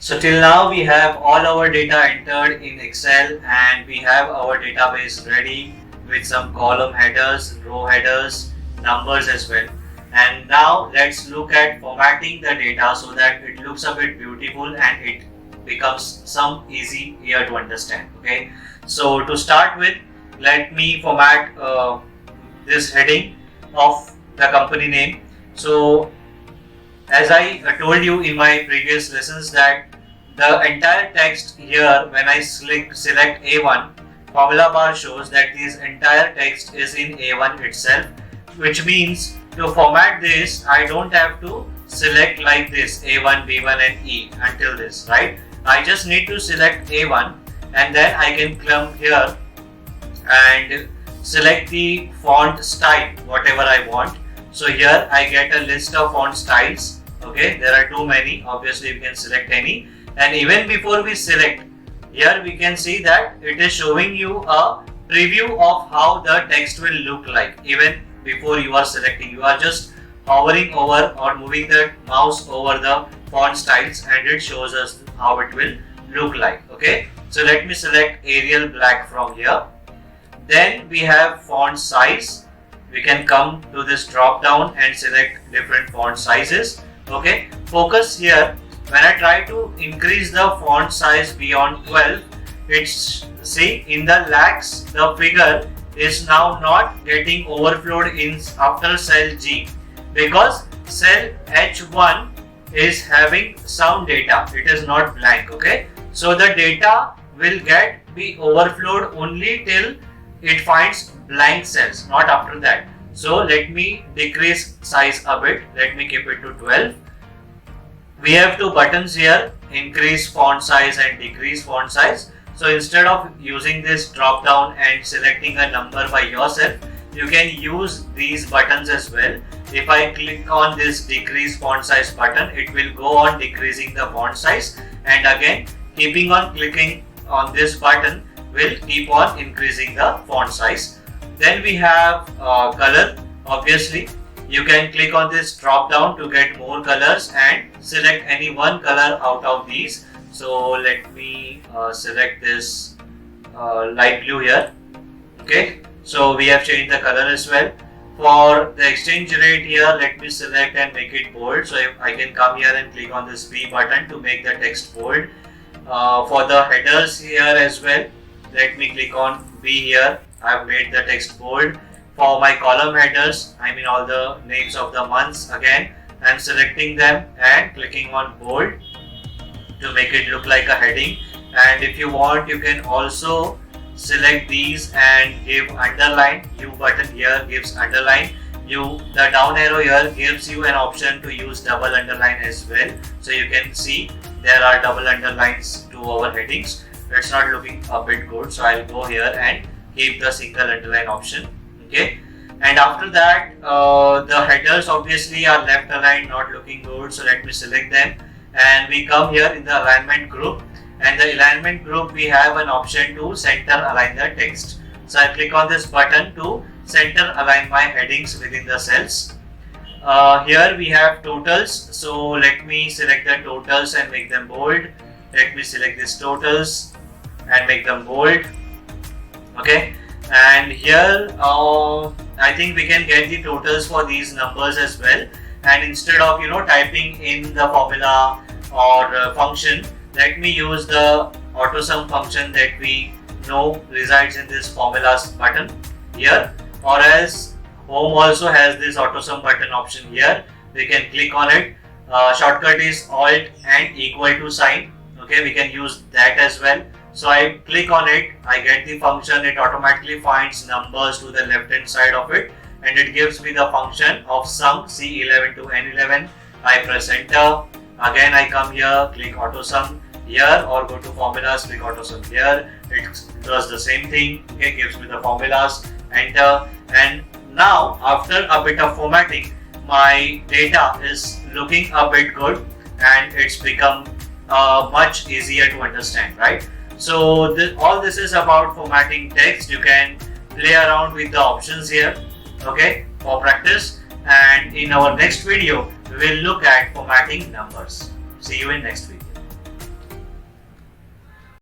So till now we have all our data entered in Excel and we have our database ready with some column headers, row headers, numbers as well. And now let's look at formatting the data so that it looks a bit beautiful and it becomes some easy here to understand. Okay, so to start with, let me format this heading of the company name. So as I told you in my previous lessons that the entire text here, when I select A1, formula bar shows that this entire text is in A1 itself, which means to format this I don't have to select like this A1, B1 and E until this, right? I just need to select A1 and then I can come here and select the font style, whatever I want. So here I get a list of font styles. Okay, there are too many, obviously we can select any, and even before we select, here we can see that it is showing you a preview of how the text will look like. Even before you are selecting, you are just hovering over or moving the mouse over the font styles and it shows us how it will look like. Okay, so let me select Arial Black from here. Then we have font size. We can come to this drop down and select different font sizes. Okay, focus here. When I try to increase the font size beyond 12, it's, see, in the lakhs the figure is now not getting overflowed in after cell G, because cell H1 is having some data, it is not blank. Okay, so the data will be overflowed only till it finds blank cells, not after that. So let me decrease size a bit, let me keep it to 12. We have two buttons here, increase font size and decrease font size. So instead of using this drop down and selecting a number by yourself, you can use these buttons as well. If I click on this decrease font size button, it will go on decreasing the font size, and again keeping on clicking on this button will keep on increasing the font size. Then we have color. Obviously you can click on this drop down to get more colors and select any one color out of these. So let me select this light blue here. Okay, so we have changed the color as well. For the exchange rate here, let me select and make it bold. So if I can come here and click on this B button to make the text bold. For the headers here as well, let me click on B here. I have made the text bold. For my column headers, I mean all the names of the months, again I am selecting them and clicking on bold to make it look like a heading. And if you want, you can also select these and give underline. U button here gives underline. The down arrow here gives you an option to use double underline as well. So you can see there are double underlines to our headings. It's not looking a bit good, so I'll go here and keep the single underline option. Okay, and after that the headers obviously are left aligned, not looking good, so let me select them and we come here in the alignment group, and the alignment group we have an option to center align the text. So I click on this button to center align my headings within the cells. Here we have totals, so let me select the totals and make them bold. Let me select these totals and make them bold. Okay, and here I think we can get the totals for these numbers as well, and instead of typing in the formula or function, let me use the auto sum function that we know resides in this formulas button here, or else home also has this auto sum button option here. We can click on it. Shortcut is alt and equal to sign. Okay, we can use that as well. So I click on it, I get the function, it automatically finds numbers to the left hand side of it and it gives me the function of sum C11 to N11. I press enter. Again I come here, click auto sum here, or go to formulas, click auto sum here. It does the same thing. Okay, gives me the formulas, enter. And now after a bit of formatting, my data is looking a bit good and it's become much easier to understand, right? So all this is about formatting text. You can play around with the options here, okay, for practice. And in our next video, we will look at formatting numbers. See you in next video.